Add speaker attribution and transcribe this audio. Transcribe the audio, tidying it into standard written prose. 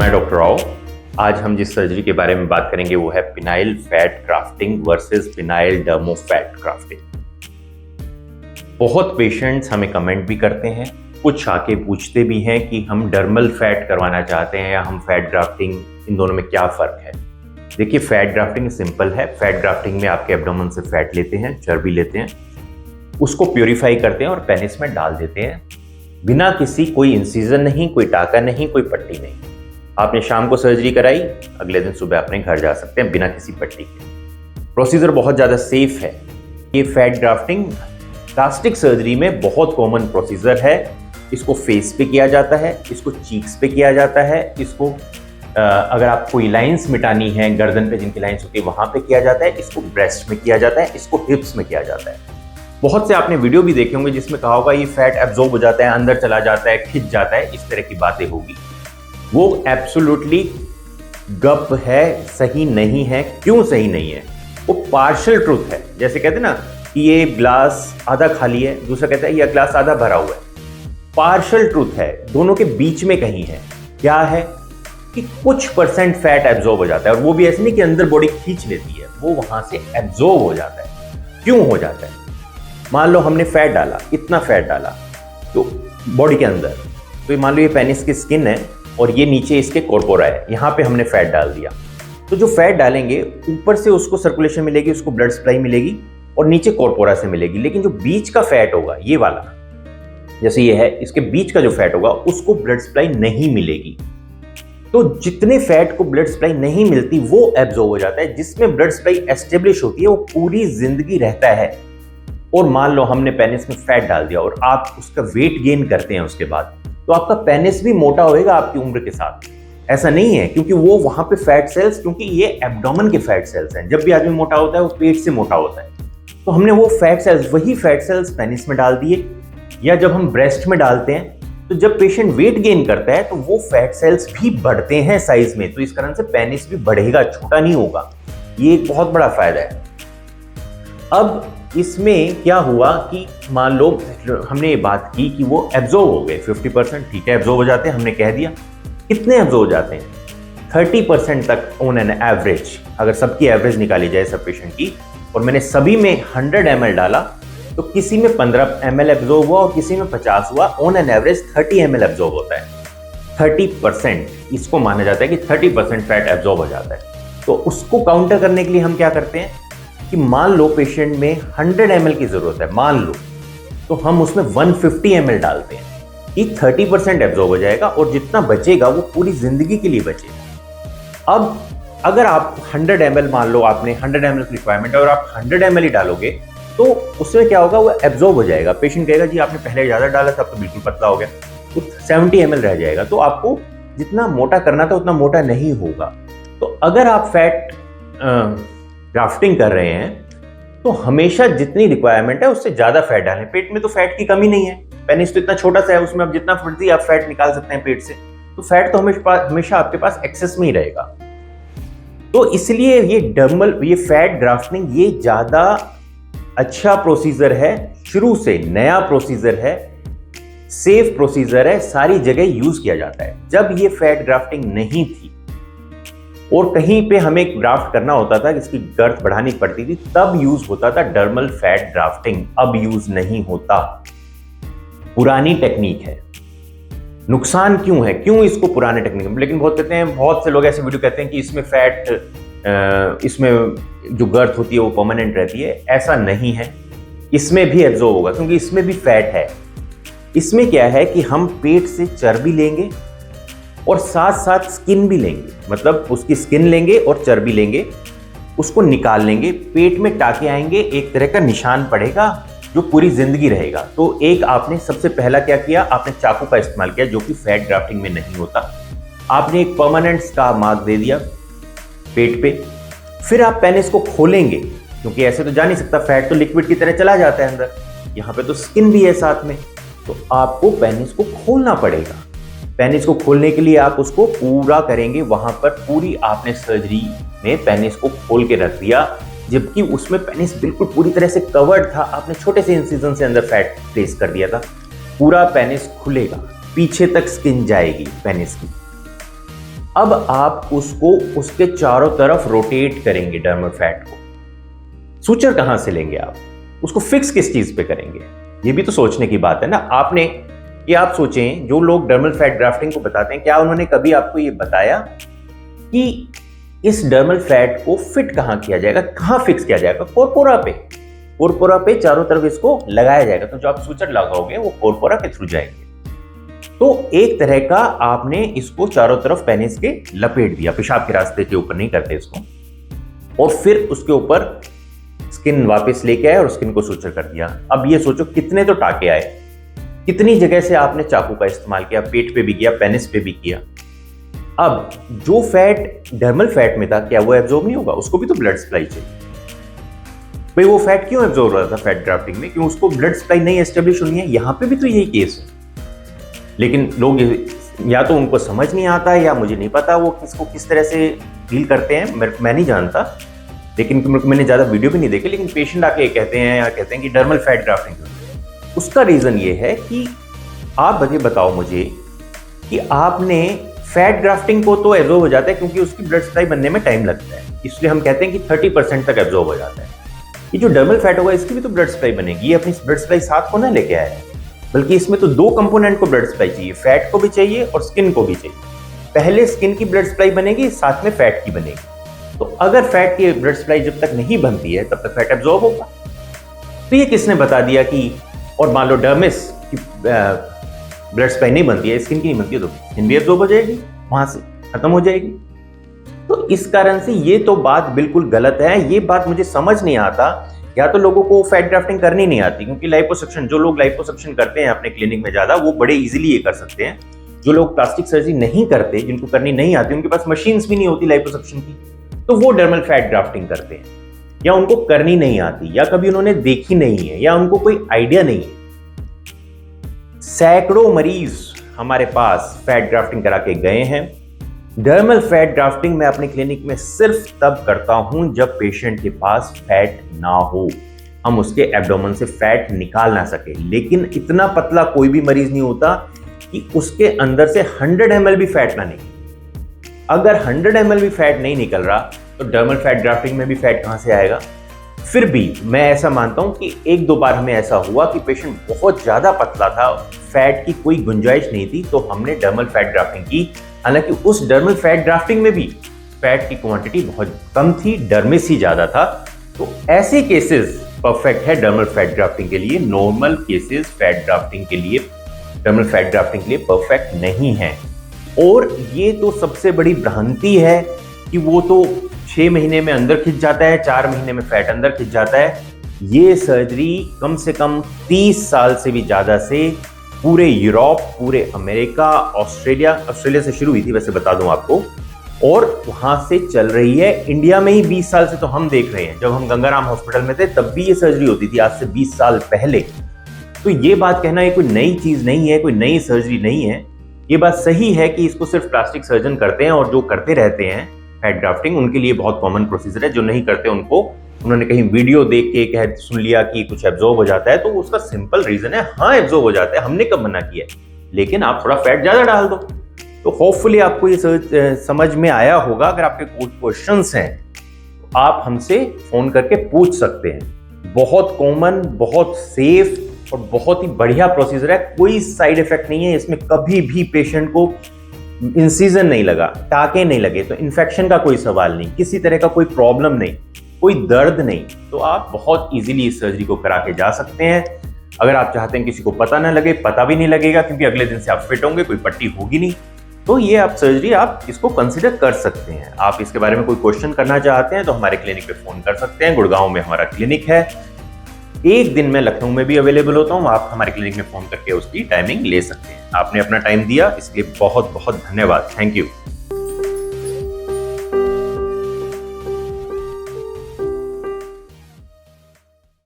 Speaker 1: मैं डॉक्टर राव। आज हम जिस सर्जरी के बारे में बात करेंगे वो है phenyl fat grafting versus phenyl dermo fat grafting. बहुत पेशेंट्स हमें कमेंट भी करते हैं, कुछ आके पूछते भी हैं कि हम डर्मल फैट करवाना चाहते हैं या हम फैट ग्राफ्टिंग, इन दोनों में क्या फ़र्क है। देखिए, फैट ग्राफ्टिंग सिंपल है। फैट ग्राफ्टिंग में आपके एब्डोमेन से फैट लेते हैं, चर्बी लेते हैं, उसको प्योरीफाई करते हैं और पेनिस में डाल देते हैं, बिना किसी कोई इंसिजन नहीं, कोई टाका नहीं, कोई पट्टी नहीं। आपने शाम को सर्जरी कराई, अगले दिन सुबह अपने घर जा सकते हैं बिना किसी पट्टी के। प्रोसीजर बहुत ज़्यादा सेफ है। ये फैट ग्राफ्टिंग प्लास्टिक सर्जरी में बहुत कॉमन प्रोसीजर है। इसको फेस पे किया जाता है, इसको चीक्स पे किया जाता है, इसको अगर आप कोई लाइंस मिटानी है गर्दन पे जिनकी लाइंस होती है वहाँ पे किया जाता है, इसको ब्रेस्ट में किया जाता है, इसको हिप्स में किया जाता है। बहुत से आपने वीडियो भी देखे होंगे जिसमें कहा होगा ये फैट एब्जॉर्ब हो जाता है, अंदर चला जाता है, खिंच जाता है, इस तरह की बातें होगी। वो एब्सोल्युटली गप है, सही नहीं है। क्यों सही नहीं है? वो पार्शियल ट्रूथ है। जैसे कहते हैं ना कि ये ग्लास आधा खाली है, दूसरा कहता है ये ग्लास आधा भरा हुआ है। पार्शियल ट्रूथ है, दोनों के बीच में कहीं है। क्या है कि कुछ परसेंट फैट एब्जॉर्ब हो जाता है, और वो भी ऐसे नहीं कि अंदर बॉडी खींच लेती है, वो वहां से एब्जॉर्ब हो जाता है। क्यों हो जाता है? मान लो हमने फैट डाला, इतना फैट डाला तो बॉडी के अंदर, तो मान लो ये पेनिस की स्किन है और ये नीचे इसके कॉर्पोरा है, यहाँ पे हमने फैट डाल दिया। तो जो फैट डालेंगे ऊपर से उसको सर्कुलेशन मिलेगी, उसको ब्लड सप्लाई मिलेगी और नीचे कॉर्पोरा से मिलेगी। लेकिन जो बीच का फैट होगा, ये वाला जैसे ये है, इसके बीच का जो फैट होगा उसको ब्लड सप्लाई नहीं मिलेगी। तो जितने फैट को ब्लड सप्लाई नहीं मिलती वो एब्जॉर्ब हो जाता है। जिसमें ब्लड सप्लाई एस्टेब्लिश होती है वो पूरी जिंदगी रहता है। और मान लो हमने पेनिस में फैट डाल दिया और आप उसका वेट गेन करते हैं उसके बाद, तो आपका पेनिस भी मोटा होएगा आपकी उम्र के साथ। ऐसा नहीं है, क्योंकि वो वहां पे फैट सेल्स, क्योंकि ये एब्डोमेन के फैट सेल्स हैं। जब भी आदमी मोटा होता है वो पेट से मोटा होता है। तो हमने वो फैट सेल्स, वही फैट सेल्स पेनिस में डाल दिए, या जब हम ब्रेस्ट में डालते हैं तो जब पेशेंट वेट गेन करता है तो वो फैट सेल्स भी बढ़ते हैं साइज में। तो इस कारण से पेनिस भी बढ़ेगा, छोटा नहीं होगा। ये एक बहुत बड़ा फायदा है। अब इसमें क्या हुआ कि मान लो हमने ये बात की कि वो एब्जॉर्ब हो गए 50%, ठीक है, एब्जॉर्ब हो जाते हैं, हमने कह दिया। कितने एब्जॉर्ब हो जाते हैं? 30% तक ऑन एन एवरेज। अगर सबकी एवरेज निकाली जाए सब पेशेंट की, और मैंने सभी में 100 ml डाला, तो किसी में 15 ml एब्जॉर्ब हुआ और किसी में 50 हुआ। On an average 30 ml absorb होता है। 30%, इसको माना जाता है कि 30% फैट एब्जॉर्ब हो जाता है। तो उसको काउंटर करने के लिए हम क्या करते हैं कि मान लो पेशेंट में 100 ml की जरूरत है, मान लो, तो हम उसमें 150 ml डालते हैं कि 30% एब्जॉर्ब हो जाएगा और जितना बचेगा वो पूरी जिंदगी के लिए बचेगा। अब अगर आप 100 ml, मान लो आपने 100 ml की रिक्वायरमेंट है और आप 100 ml ही डालोगे, तो उसमें क्या होगा, वो एब्जॉर्ब हो जाएगा। पेशेंट कहेगा जी आपने पहले ज़्यादा डाला था, अब तो बिल्कुल पतला हो गया, तो 70 ml रह जाएगा। तो आपको जितना मोटा करना था उतना मोटा नहीं होगा। तो अगर आप फैट ग्राफ्टिंग कर रहे हैं तो हमेशा जितनी रिक्वायरमेंट है उससे ज्यादा फैट डालें। पेट में तो फैट की कमी नहीं है, पेनिस तो इतना छोटा सा है, उसमें आप जितना फर्जी आप फैट निकाल सकते हैं पेट से, तो फैट तो हमेशा आपके पास एक्सेस में ही रहेगा। तो इसलिए ये फैट ग्राफ्टिंग ये ज्यादा अच्छा प्रोसीजर है, शुरू से नया प्रोसीजर है, सेफ प्रोसीजर है, सारी जगह यूज किया जाता है। जब ये फैट ग्राफ्टिंग नहीं थी और कहीं पे हमें ग्राफ्ट करना होता था, इसकी गर्थ बढ़ानी पड़ती थी, तब यूज होता था डर्मल फैट ग्राफ्टिंग। अब यूज नहीं होता, पुरानी टेक्निक है। नुकसान क्यों है, क्यों इसको पुराने टेक्निक में? लेकिन बहुत से लोग ऐसे वीडियो कहते हैं कि इसमें फैट, इसमें जो गर्थ होती है वो परमानेंट रहती है। ऐसा नहीं है, इसमें भी एब्जॉर्ब होगा, क्योंकि इसमें भी फैट है। इसमें क्या है कि हम पेट से चर्बी लेंगे और साथ साथ स्किन भी लेंगे, मतलब उसकी स्किन लेंगे और चर्बी लेंगे, उसको निकाल लेंगे, पेट में टाके आएंगे, एक तरह का निशान पड़ेगा जो पूरी जिंदगी रहेगा। तो एक आपने सबसे पहला क्या किया, आपने चाकू का इस्तेमाल किया, जो कि फैट ग्राफ्टिंग में नहीं होता। आपने एक परमानेंट स्कार मार्क दे दिया पेट पे। फिर आप पेनिस को खोलेंगे, क्योंकि ऐसे तो जा नहीं सकता, फैट तो लिक्विड की तरह चला जाता है अंदर, यहाँ पे तो स्किन भी है साथ में, तो आपको पेनिस को खोलना पड़ेगा। पेनिस को खोलने के लिए आप उसको पूरा करेंगे, वहां पर पूरी आपने सर्जरी में पेनिस को खोल के रख दिया, जबकि उसमें पेनिस बिल्कुल पूरी तरह से कवर्ड था। आपने छोटे से इंसिजन से अंदर फैट प्लेस कर दिया था। पूरा पेनिस खुलेगा, पीछे तक स्किन जाएगी पेनिस की। अब आप उसको उसके चारों तरफ रोटेट करेंगे डर्मल फैट को। सूचर कहां से लेंगे आप, उसको फिक्स किस चीज पे करेंगे, ये भी तो सोचने की बात है ना। आपने ये आप सोचें, जो लोग डर्मल फैट ग्राफ्टिंग को बताते हैं, क्या उन्होंने कभी आपको ये बताया कि इस डर्मल फैट को फिट कहां किया जाएगा, कहां फिक्स किया जाएगा? कोरपोरा पे। कोरपोरा पे चारों तरफ इसको लगाया जाएगा, तो जो आप सूचर लगाओगे वो कोरपोरा के थ्रू जाएंगे। तो एक तरह का आपने इसको चारों तरफ पेनिस के लपेट दिया, पेशाब के रास्ते के ऊपर नहीं करते इसको, और फिर उसके ऊपर स्किन वापस लेके आए और स्किन को सूचर कर दिया। अब ये सोचो कितने तो टाके आए, कितनी जगह से आपने चाकू का इस्तेमाल किया, पेट पे भी किया, पेनिस पे भी किया। अब जो फैट डर्मल फैट में था, क्या वो एब्जॉर्ब नहीं होगा? उसको भी तो ब्लड सप्लाई चाहिए। भाई वो फैट क्यों एब्जॉर्ब हो रहा था फैट ग्राफ्टिंग में? क्यों उसको ब्लड सप्लाई नहीं एस्टेब्लिश हुई है। यहां पे भी तो यही केस है, लेकिन लोग या तो उनको समझ नहीं आता या मुझे नहीं पता वो किसको किस तरह से डील करते हैं, मैं नहीं जानता, लेकिन मैंने ज़्यादा वीडियो भी नहीं देखे। लेकिन पेशेंट आके कहते हैं कि डर्मल फैट ग्राफ्टिंग क्यों? उसका रीज़न ये है कि आप बताओ मुझे कि आपने फैट ग्राफ्टिंग को तो एब्जॉर्ब हो जाता है क्योंकि उसकी ब्लड सप्लाई बनने में टाइम लगता है, इसलिए हम कहते हैं कि 30% तक एब्जॉर्ब हो जाता है। ये जो डर्मल फैट होगा इसकी भी तो ब्लड सप्लाई बनेगी, ये अपनी ब्लड सप्लाई साथ को ना लेके आया है, बल्कि इसमें तो दो कंपोनेंट को ब्लड सप्लाई चाहिए, फैट को भी चाहिए और स्किन को भी चाहिए। पहले स्किन की ब्लड सप्लाई बनेगी, साथ में फैट की बनेगी। तो अगर फैट की ब्लड सप्लाई जब तक नहीं बनती है तब तक फैट एब्जॉर्ब होगा। तो ये किसने बता दिया कि, और मान लो डर्मिस की ब्लड सप्लाई नहीं बनती है, स्किन की नहीं बनती है, तो स्किन भी एब्जॉर्ब हो जाएगी, वहां से खत्म हो जाएगी। तो इस कारण से ये तो बात बिल्कुल गलत है। ये बात मुझे समझ नहीं आता, या तो लोगों को फैट ग्राफ्टिंग करनी नहीं आती, क्योंकि लाइपोसक्शन, जो लोग लाइपोसक्शन करते हैं अपने क्लिनिक में ज्यादा, वो बड़े इजीली ये कर सकते हैं। जो लोग प्लास्टिक सर्जरी नहीं करते, जिनको करनी नहीं आती, उनके पास मशीन्स भी नहीं होती लाइपोसक्शन की, तो वो डर्मल फैट ग्राफ्टिंग करते हैं, या उनको करनी नहीं आती, या कभी उन्होंने देखी नहीं है, या उनको कोई आइडिया नहीं है। सैकड़ों मरीज हमारे पास फैट ग्राफ्टिंग करा के गए हैं। डर्मल फैट ग्राफ्टिंग मैं अपने क्लिनिक में सिर्फ तब करता हूं जब पेशेंट के पास फैट ना हो, हम उसके एब्डोमेन से फैट निकाल ना सके। लेकिन इतना पतला कोई भी मरीज नहीं होता कि उसके अंदर से 100 ml भी फैट ना निकले। अगर 100 ml भी फैट नहीं निकल रहा तो डर्मल फैट ग्राफ्टिंग में भी फैट कहां से आएगा? फिर भी मैं ऐसा मानता हूं कि एक दो बार हमें ऐसा हुआ कि पेशेंट बहुत ज्यादा पतला था, फैट की कोई गुंजाइश नहीं थी, तो हमने डर्मल फैट ग्राफ्टिंग की। हालांकि उस डर्मल फैट ग्राफ्टिंग में भी फैट की क्वांटिटी बहुत कम थी, डर्मिस ही ज्यादा था। तो ऐसे केसेस परफेक्ट है डर्मल फैट ग्राफ्टिंग के लिए। नॉर्मल केसेस फैट ग्राफ्टिंग के लिए, डर्मल फैट ग्राफ्टिंग के लिए परफेक्ट नहीं है। और ये तो सबसे बड़ी भ्रांति है कि वो तो 6 महीने में अंदर खिंच जाता है, 4 महीने में फैट अंदर खिंच जाता है। ये सर्जरी कम से कम 30 साल से भी ज्यादा से पूरे यूरोप, पूरे अमेरिका, ऑस्ट्रेलिया से शुरू हुई थी वैसे बता दूं आपको, और वहां से चल रही है। इंडिया में ही 20 साल से तो हम देख रहे हैं। जब हम गंगाराम हॉस्पिटल में थे तब भी ये सर्जरी होती थी, आज से 20 साल पहले। तो ये बात कहना ये कोई नई चीज नहीं है, कोई नई सर्जरी नहीं है। ये बात सही है कि इसको सिर्फ प्लास्टिक सर्जन करते हैं, और जो करते रहते हैं फैट ग्राफ्टिंग उनके लिए बहुत कॉमन प्रोसीजर है। जो नहीं करते उनको उन्होंने कहीं वीडियो देख के सुन लिया कि कुछ एब्जॉर्ब हो जाता है, तो उसका सिंपल रीजन है, हाँ एब्जॉर्ब हो जाता है, हमने कब मना किया है, लेकिन आप थोड़ा फैट ज्यादा डाल दो। तो होपफुली आपको ये समझ में आया होगा। अगर आपके कोई क्वेश्चंस हैं तो आप हमसे फोन करके पूछ सकते हैं। बहुत कॉमन, बहुत सेफ और बहुत ही बढ़िया प्रोसीजर है। कोई साइड इफेक्ट नहीं है इसमें, कभी भी पेशेंट को इंसिजन नहीं लगा, टाके नहीं लगे, तो इन्फेक्शन का कोई सवाल नहीं, किसी तरह का कोई प्रॉब्लम नहीं, कोई दर्द नहीं। तो आप बहुत इजीली इस सर्जरी को करा के जा सकते हैं। अगर आप चाहते हैं किसी को पता ना लगे, पता भी नहीं लगेगा, क्योंकि अगले दिन से आप फिट होंगे, कोई पट्टी होगी नहीं। तो ये आप सर्जरी आप इसको कंसिडर कर सकते हैं। आप इसके बारे में कोई क्वेश्चन करना चाहते हैं तो हमारे क्लिनिक पे फोन कर सकते हैं। गुड़गांव में हमारा क्लिनिक है, एक दिन मैं लखनऊ में भी अवेलेबल होता हूँ। आप हमारे क्लिनिक में फोन करके उसकी टाइमिंग ले सकते हैं। आपने अपना टाइम दिया इसके लिए बहुत बहुत धन्यवाद। Thank you.